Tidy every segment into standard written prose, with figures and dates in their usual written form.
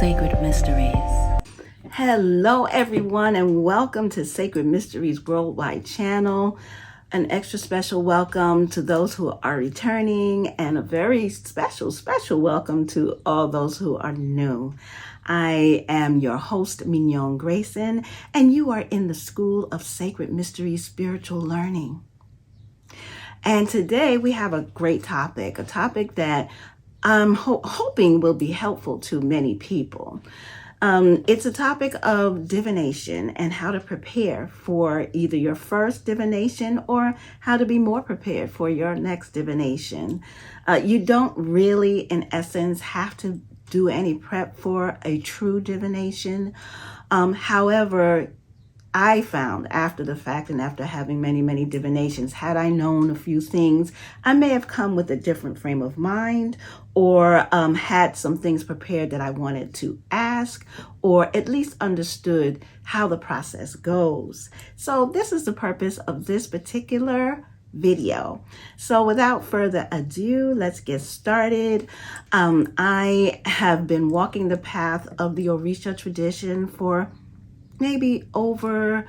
Sacred Mysteries. Hello everyone, and welcome to Sacred Mysteries Worldwide channel. An extra special welcome to those who are returning, and a very special welcome to all those who are new. I am your host, Mignon Grayson, and you are in the School of Sacred Mysteries Spiritual Learning. And today we have a great topic, a topic that I'm hoping will be helpful to many people. It's a topic of divination and how to prepare for either your first divination or how to be more prepared for your next divination. You don't really, in essence, have to do any prep for a true divination. However, I found after the fact and after having many divinations, had I known a few things, I may have come with a different frame of mind or had some things prepared that I wanted to ask, or at least understood how the process goes. So this is the purpose of this particular video. So without further ado, let's get started. I have been walking the path of the Orisha tradition for maybe over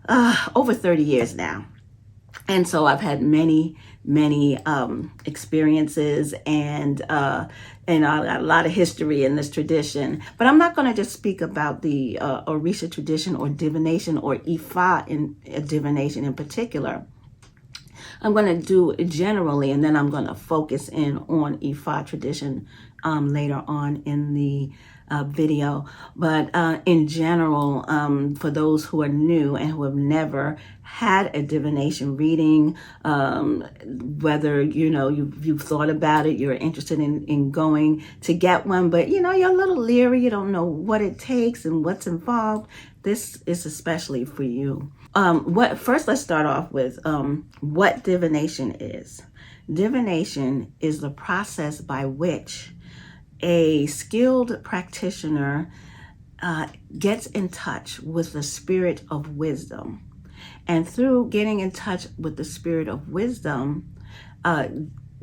30 years now. And so I've had many experiences and a lot of history in this tradition. But I'm not going to just speak about the Orisha tradition or divination or Ifa in divination in particular. I'm going to do it generally, and then I'm going to focus in on Ifa tradition later on in the video. But in general, for those who are new and who have never had a divination reading, whether you've thought about it, you're interested in going to get one, but you're a little leery, you don't know what it takes and what's involved, this is especially for you. First, let's start off with what divination is. Divination is the process by which a skilled practitioner gets in touch with the spirit of wisdom. And through getting in touch with the spirit of wisdom,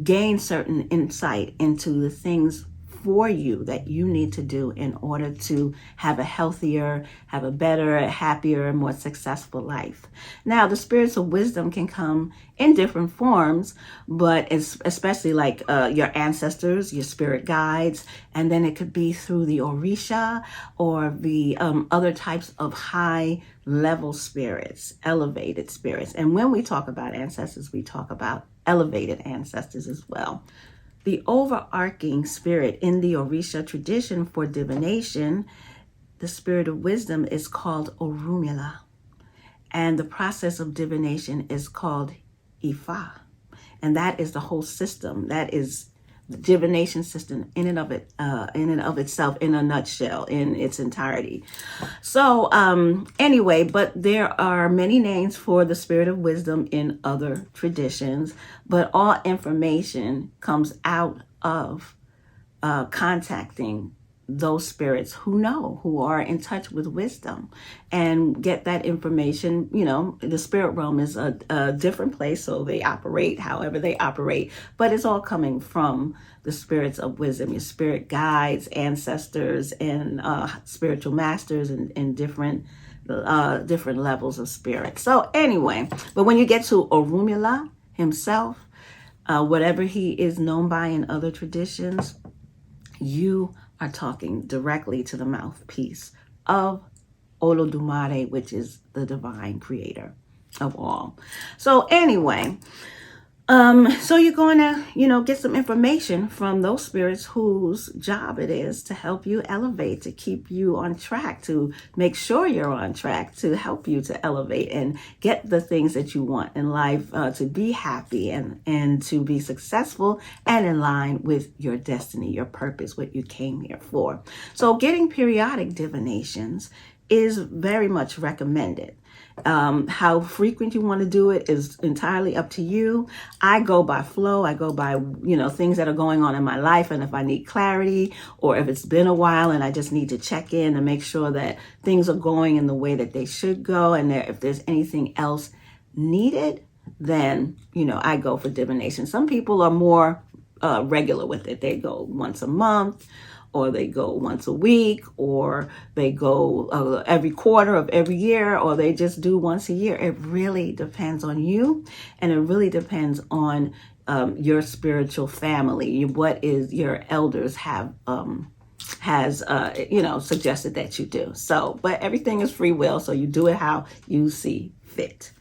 gain certain insight into the things for you that you need to do in order to have a healthier, have a better, happier, more successful life. Now, the spirits of wisdom can come in different forms, but it's especially like your ancestors, your spirit guides, and then it could be through the Orisha or the other types of high level spirits, elevated spirits. And when we talk about ancestors, we talk about elevated ancestors as well. The overarching spirit in the Orisha tradition for divination, the spirit of wisdom, is called Orunmila. And the process of divination is called Ifa. And that is the whole system. That is the divination system in and of itself, in a nutshell, in its entirety. So anyway, but there are many names for the spirit of wisdom in other traditions, but all information comes out of contacting those spirits who are in touch with wisdom and get that information. The spirit realm is a different place, so they operate however they operate, but it's all coming from the spirits of wisdom, your spirit guides, ancestors, and spiritual masters and different levels of spirit. So anyway, but when you get to Orunmila himself, whatever he is known by in other traditions, you are talking directly to the mouthpiece of Olodumare, which is the divine creator of all. So anyway, so you're going to, get some information from those spirits whose job it is to help you elevate, to keep you on track, to make sure you're on track, to help you to elevate and get the things that you want in life, to be happy and to be successful and in line with your destiny, your purpose, what you came here for. So getting periodic divinations is very much recommended. How frequent you want to do it is entirely up to you. I go by flow. I go by, things that are going on in my life. And if I need clarity or if it's been a while and I just need to check in and make sure that things are going in the way that they should go. And if there's anything else needed, then, I go for divination. Some people are more regular with it. They go once a month or they go once a week, or they go every quarter of every year, or they just do once a year. It really depends on you, and it really depends on your spiritual family, what is your elders has suggested that you do. So, but everything is free will, so you do it how you see fit.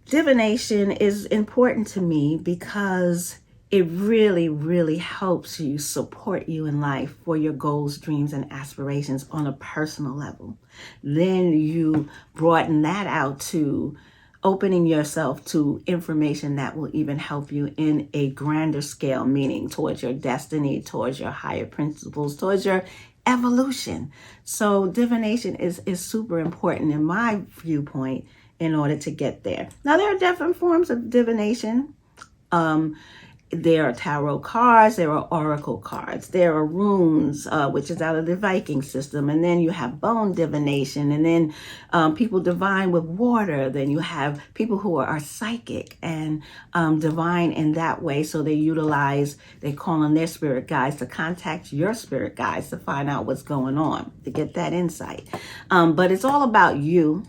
Divination is important to me because it really, really helps you support you in life for your goals, dreams, and aspirations on a personal level. Then you broaden that out to opening yourself to information that will even help you in a grander scale, meaning towards your destiny, towards your higher principles, towards your evolution. So divination is super important in my viewpoint in order to get there. Now, there are different forms of divination. There are tarot cards, there are oracle cards, there are runes, which is out of the Viking system, and then you have bone divination, and then people divine with water. Then you have people who are psychic and divine in that way, so they call on their spirit guides to contact your spirit guides to find out what's going on, to get that insight. But it's all about you,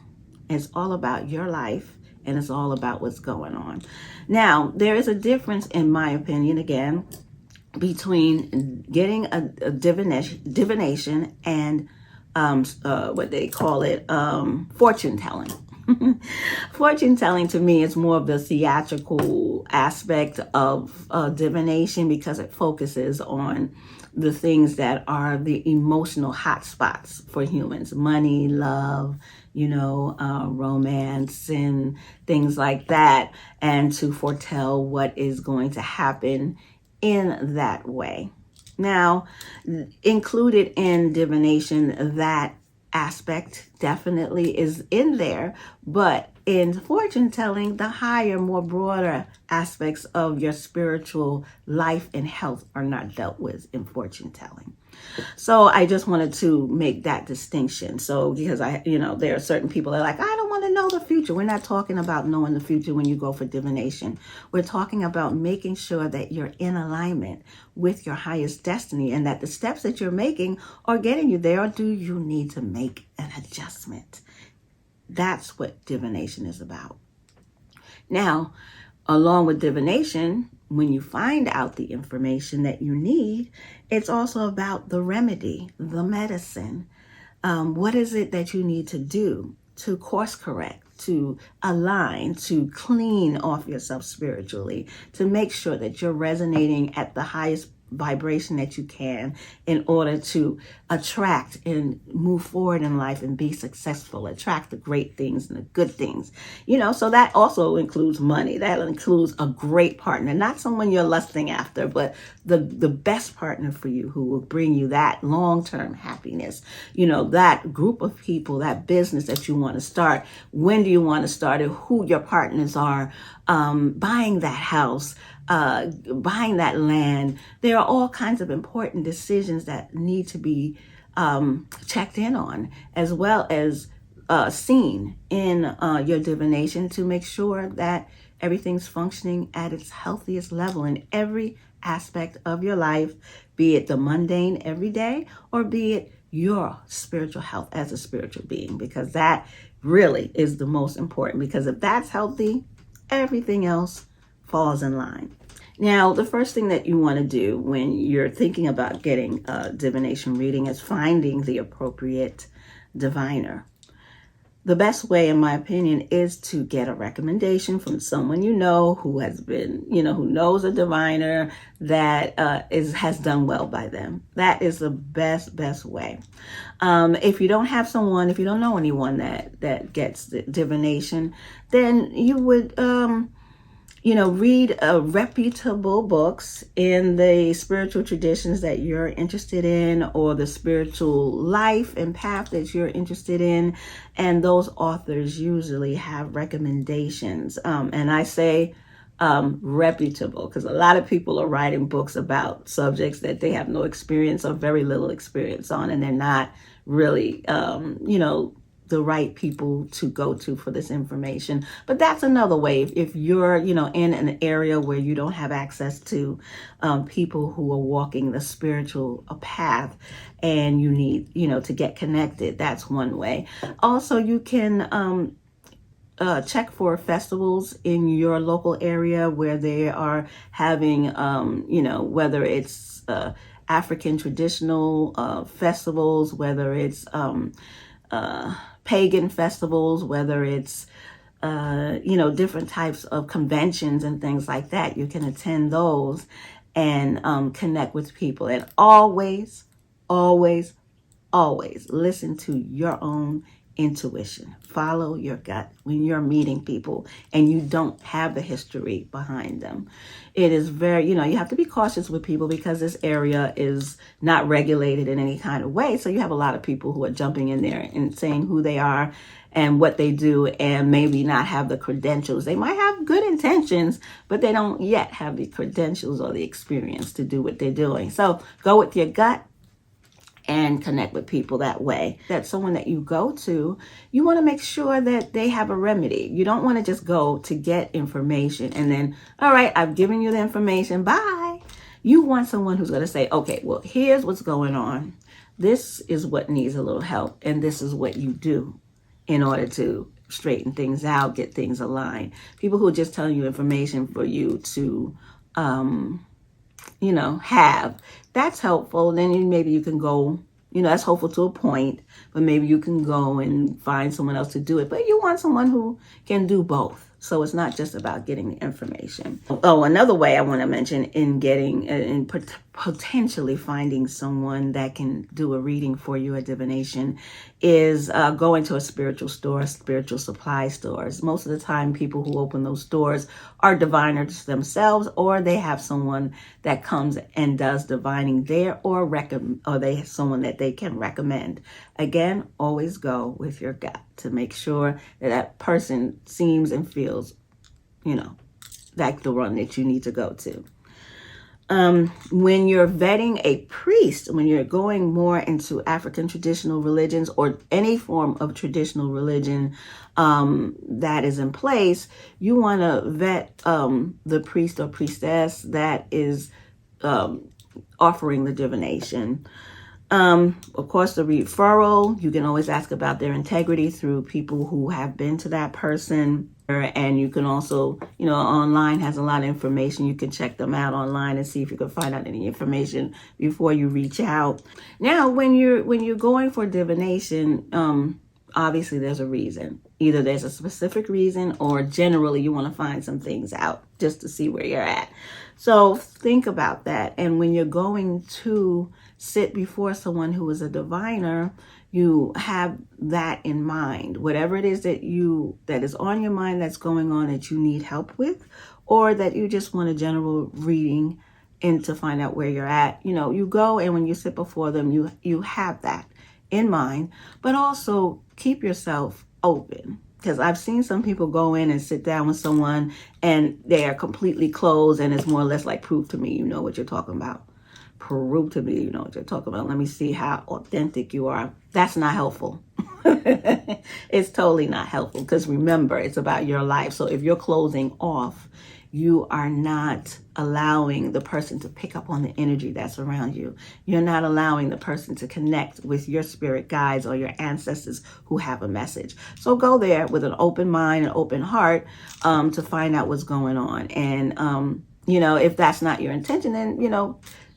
it's all about your life, and it's all about what's going on. Now, there is a difference, in my opinion, again, between getting a divination and what they call it, fortune telling. Fortune telling to me is more of the theatrical aspect of divination, because it focuses on the things that are the emotional hot spots for humans: money, love, romance, and things like that, and to foretell what is going to happen in that way. Now, included in divination, that aspect definitely is in there, but in fortune telling, the higher, more broader aspects of your spiritual life and health are not dealt with in fortune telling. So I just wanted to make that distinction. So because there are certain people that are like, I don't want to know the future. We're not talking about knowing the future when you go for divination. We're talking about making sure that you're in alignment with your highest destiny, and that the steps that you're making are getting you there, or do you need to make an adjustment? That's what divination is about. Now, along with divination, when you find out the information that you need, it's also about the remedy, the medicine. What is it that you need to do to course correct, to align, to clean off yourself spiritually, to make sure that you're resonating at the highest vibration that you can in order to attract and move forward in life and be successful, attract the great things and the good things, so that also includes money. That includes a great partner, not someone you're lusting after, but the best partner for you, who will bring you that long-term happiness, that group of people, that business that you want to start. When do you want to start it? Who your partners are, buying that house, buying that land. There are all kinds of important decisions that need to be checked in on, as well as seen in your divination, to make sure that everything's functioning at its healthiest level in every aspect of your life, be it the mundane everyday, or be it your spiritual health as a spiritual being, because that really is the most important. Because if that's healthy, everything else falls in line. Now, the first thing that you want to do when you're thinking about getting a divination reading is finding the appropriate diviner. The best way, in my opinion, is to get a recommendation from someone who has been, who knows a diviner that has done well by them. That is the best way. If you don't have someone, if you don't know anyone that gets the divination, then you would read reputable books in the spiritual traditions that you're interested in, or the spiritual life and path that you're interested in. And those authors usually have recommendations. And I say reputable, because a lot of people are writing books about subjects that they have no experience or very little experience on, and they're not really, the right people to go to for this information. But that's another way. If you're, in an area where you don't have access to people who are walking the spiritual path and you need, to get connected, that's one way. Also, you can check for festivals in your local area where they are having, whether it's African traditional festivals, whether it's pagan festivals, whether it's, different types of conventions and things like that. You can attend those and connect with people. And always, always, always listen to your own intuition. Follow your gut when you're meeting people and you don't have the history behind them. It is very, you have to be cautious with people because this area is not regulated in any kind of way. So you have a lot of people who are jumping in there and saying who they are and what they do and maybe not have the credentials. They might have good intentions, but they don't yet have the credentials or the experience to do what they're doing. So go with your gut and connect with people that way. That someone that you go to, you want to make sure that they have a remedy. You don't want to just go to get information and then, all right, I've given you the information, bye. You want someone who's going to say, okay, well, here's what's going on. This is what needs a little help, and this is what you do in order to straighten things out, get things aligned. People who are just telling you information for you to have, that's helpful. Then maybe you can go, that's helpful to a point, but maybe you can go and find someone else to do it. But you want someone who can do both. So it's not just about getting the information. Oh, another way I want to mention in getting and potentially finding someone that can do a reading for you, a divination, is going to a spiritual store, spiritual supply stores. Most of the time, people who open those stores are diviners themselves, or they have someone that comes and does divining there, or they have someone that they can recommend. Again, always go with your gut to make sure that that person seems and feels, like the one that you need to go to. When you're vetting a priest, when you're going more into African traditional religions or any form of traditional religion that is in place, you want to vet the priest or priestess that is offering the divination. Of course, the referral, you can always ask about their integrity through people who have been to that person. And you can also, online has a lot of information. You can check them out online and see if you can find out any information before you reach out. Now, when you're going for divination, obviously there's a reason. Either there's a specific reason or generally you want to find some things out just to see where you're at. So think about that. And when you're going to sit before someone who is a diviner, you have that in mind. Whatever it is that is on your mind that's going on that you need help with, or that you just want a general reading and to find out where you're at. You go, and when you sit before them, you have that in mind, but also keep yourself open. Because I've seen some people go in and sit down with someone and they are completely closed, and it's more or less like, prove to me you know what you're talking about. Prove to me you know what you're talking about. Let me see how authentic you are. That's not helpful. It's totally not helpful, because remember, it's about your life. So if you're closing off, you are not allowing the person to pick up on the energy that's around you. You're not allowing the person to connect with your spirit guides or your ancestors who have a message. So go there with an open mind and open heart to find out what's going on. And, if that's not your intention, then,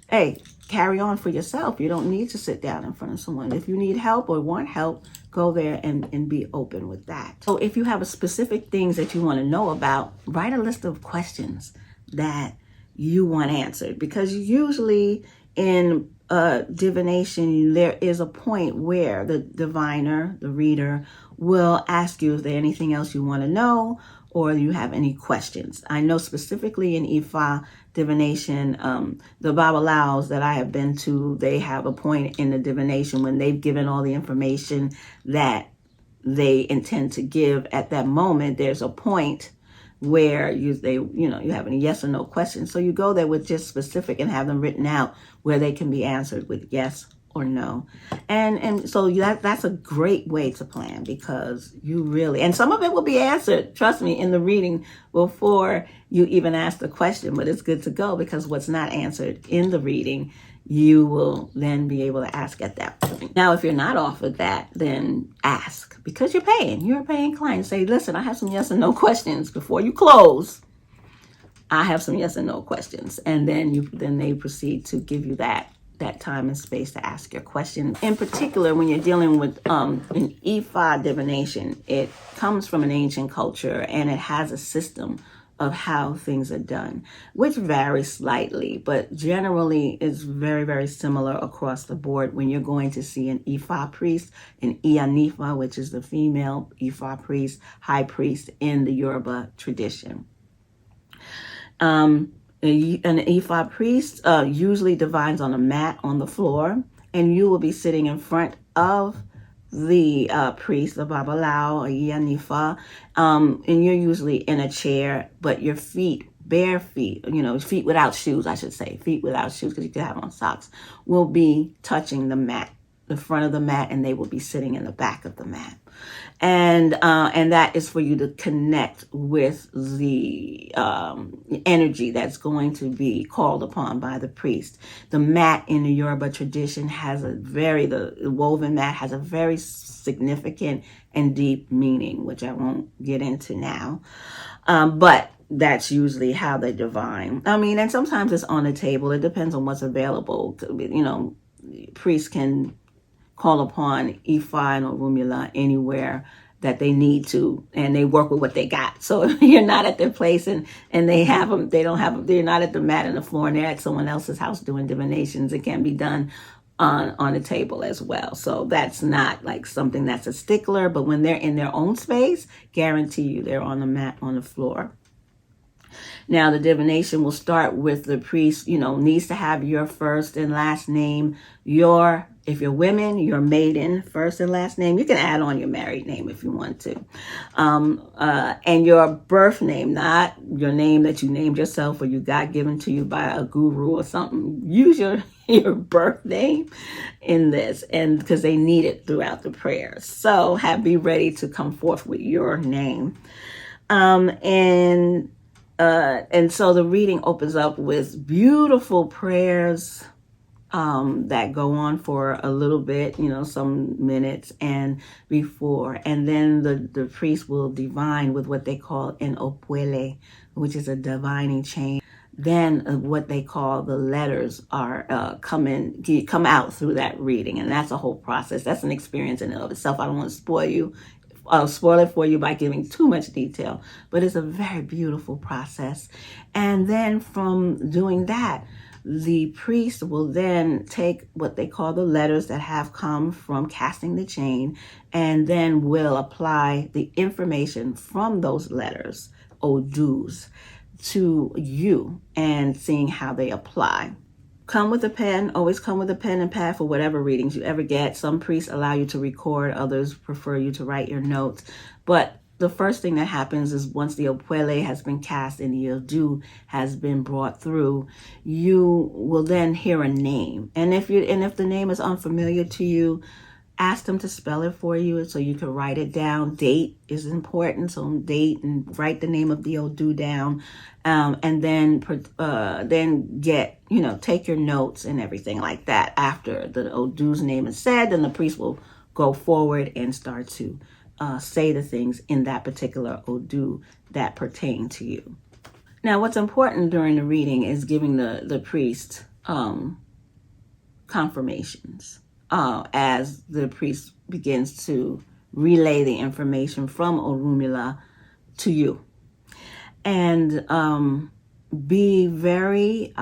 hey, carry on for yourself. You don't need to sit down in front of someone. If you need help or want help, go there and be open with that. So if you have a specific things that you want to know about, write a list of questions that you want answered. Because usually in divination, there is a point where the diviner, the reader, will ask you if there's anything else you want to know or you have any questions. I know specifically in Ifa divination, the Babalaos that I have been to, they have a point in the divination when they've given all the information that they intend to give at that moment. There's a point where you have any yes or no questions. So you go there with just specific and have them written out where they can be answered with yes or no. And so that's a great way to plan, because you really, and some of it will be answered, trust me, in the reading before you even ask the question. But it's good to go, because what's not answered in the reading, you will then be able to ask at that point. Now, if you're not offered that, then ask, because you're a paying client. Say, listen, I have some yes and no questions before you close. I have some yes and no questions. And then they proceed to give you that time and space to ask your question. In particular, when you're dealing with an Ifa divination, it comes from an ancient culture, and it has a system of how things are done, which varies slightly, but generally is very, very similar across the board. When you're going to see an Ifa priest, an Iyanifa, which is the female Ifa priest, high priest in the Yoruba tradition. An Ifa priest usually divines on a mat on the floor, and you will be sitting in front of the priest, the Babalao, or Iyanifa, and you're usually in a chair, but your feet, bare feet, feet without shoes, I should say, feet without shoes, because you could have on socks, will be touching the mat, the front of the mat, and they will be sitting in the back of the mat. And that is for you to connect with the energy that's going to be called upon by the priest. The mat in the Yoruba tradition has the woven mat has a very significant and deep meaning, which I won't get into now. But that's usually how they divine. And sometimes it's on the table. It depends on what's available. Priests can call upon Ifa and Orunmila anywhere that they need to, and they work with what they got. So if you're not at their place and they have them, they're not at the mat and the floor, and they're at someone else's house doing divinations, it can be done on a table as well. So that's not like something that's a stickler, but when they're in their own space, guarantee you they're on the mat on the floor. Now, the divination will start with the priest, needs to have your first and last name, if you're women, your maiden first and last name. You can add on your married name if you want to. And your birth name, not your name that you named yourself or you got given to you by a guru or something. Use your birth name in this, and because they need it throughout the prayers. So be ready to come forth with your name. And so the reading opens up with beautiful prayers that go on for a little bit, some minutes and before. And then the priest will divine with what they call an opuele, which is a divining chain. Then what they call the letters are come out through that reading. And that's a whole process. That's an experience in and of itself. I don't want to spoil it for you by giving too much detail, but it's a very beautiful process. And then from doing that, the priest will then take what they call the letters that have come from casting the chain, and then will apply the information from those letters, odus, to you, and seeing how they apply. Come with a pen, always come with a pen and pad for whatever readings you ever get. Some priests allow you to record, others prefer you to write your notes. But the first thing that happens is once the opuele has been cast and the odu has been brought through, you will then hear a name. And if the name is unfamiliar to you, ask them to spell it for you so you can write it down. Date is important, so date and write the name of the odu down, and then get take your notes and everything like that. After the odu's name is said, then the priest will go forward and start to say the things in that particular odu that pertain to you. Now, what's important during the reading is giving the priest confirmations as the priest begins to relay the information from Orunmila to you. And be very,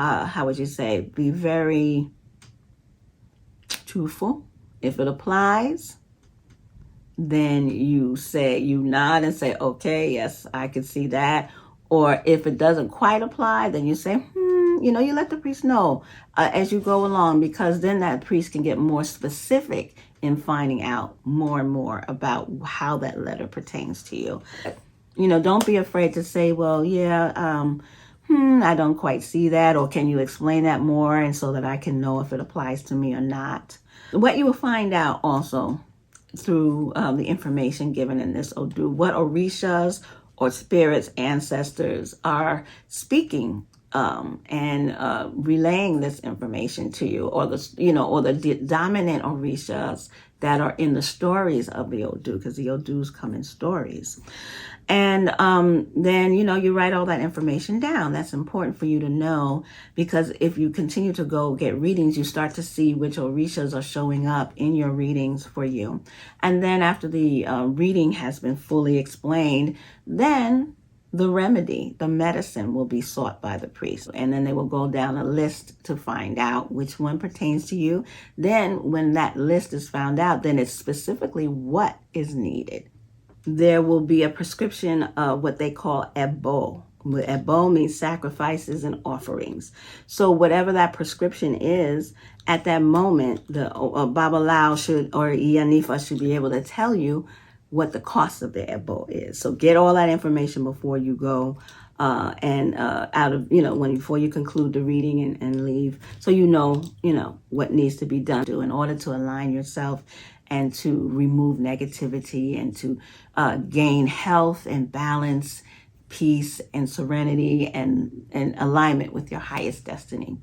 be very truthful. If it applies, then you nod and say, okay, yes, I can see that. Or if it doesn't quite apply, then you say, you let the priest know as you go along, because then that priest can get more specific in finding out more and more about how that letter pertains to you. Don't be afraid to say, well, yeah, I don't quite see that, or can you explain that more, and so that I can know if it applies to me or not. What you will find out also through the information given in this Odu, what Orishas or spirits, ancestors are speaking and relaying this information to you, or the dominant Orishas that are in the stories of the Odu, because the Odus come in stories. And then, you write all that information down. That's important for you to know, because if you continue to go get readings, you start to see which Orishas are showing up in your readings for you. And then after the reading has been fully explained, then the remedy, the medicine, will be sought by the priest. And then they will go down a list to find out which one pertains to you. Then when that list is found out, then it's specifically what is needed. There will be a prescription of what they call ebo. Ebo means sacrifices and offerings. So whatever that prescription is, at that moment, the Babalao should, or Iyanifa should be able to tell you what the cost of the ebo is. So get all that information before you go before you conclude the reading and leave. So you know what needs to be done in order to align yourself and to remove negativity and to gain health and balance, peace and serenity and alignment with your highest destiny.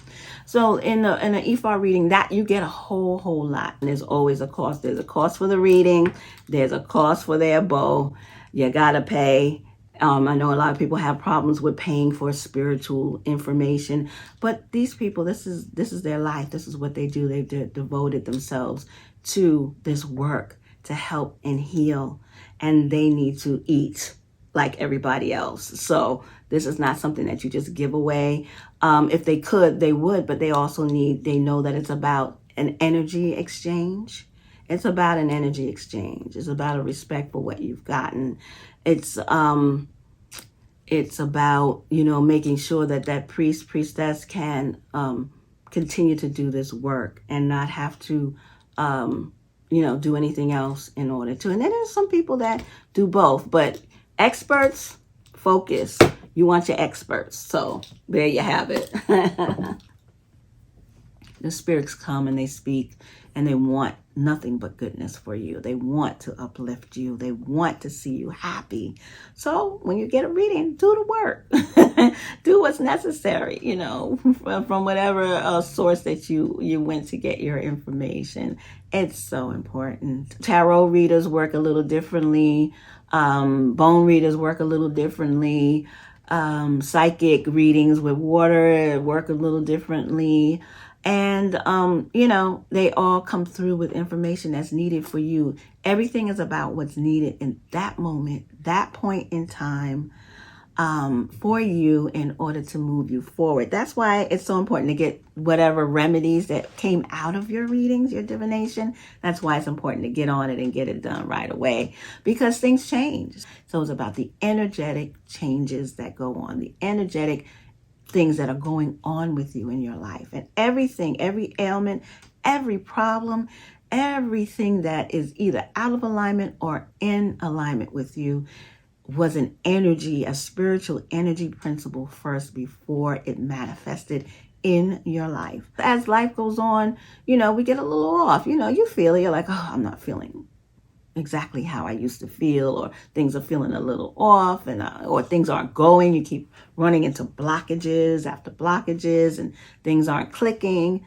So in an Ifa reading, that you get a whole lot. And there's always a cost. There's a cost for the reading. There's a cost for their bow. You gotta pay. I know a lot of people have problems with paying for spiritual information, but these people, this is their life. This is what they do. They've devoted themselves to this work to help and heal, and they need to eat like everybody else. So this is not something that you just give away. If they could, they would, but they know that it's about an energy exchange. It's about an energy exchange. It's about a respect for what you've gotten. It's about, making sure that priest, priestess can continue to do this work and not have to, do anything else in order to. And then there's some people that do both, but experts, focus. You want your experts. So there you have it. The spirits come and they speak, and they want nothing but goodness for you. They want to uplift you. They want to see you happy. So when you get a reading, do the work. Do what's necessary, from whatever source that you went to get your information. It's so important. Tarot readers work a little differently. Bone readers work a little differently. Psychic readings with water work a little differently. And, they all come through with information that's needed for you. Everything is about what's needed in that moment, that point in time, for you in order to move you forward. That's why it's so important to get whatever remedies that came out of your readings, your divination. That's why it's important to get on it and get it done right away, because things change. So it's about the energetic changes that go on, the energetic things that are going on with you in your life, and everything, every ailment, every problem, everything that is either out of alignment or in alignment with you was an energy, a spiritual energy principle first before it manifested in your life. As life goes on, we get a little off. You feel it. You're like, oh, I'm not feeling exactly how I used to feel, or things are feeling a little off, and or things aren't going. You keep running into blockages after blockages, and things aren't clicking.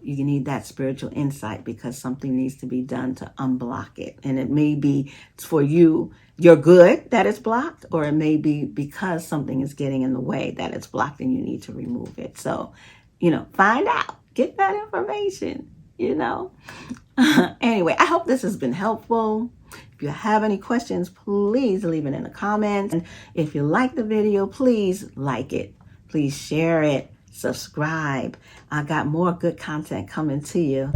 You need that spiritual insight, because something needs to be done to unblock it. And it may be for you're good that it's blocked, or it may be because something is getting in the way that it's blocked and you need to remove it. So, find out, get that information, Anyway, I hope this has been helpful. If you have any questions, please leave it in the comments. And if you like the video, please like it. Please share it. Subscribe. I got more good content coming to you.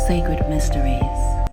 Sacred Mysteries.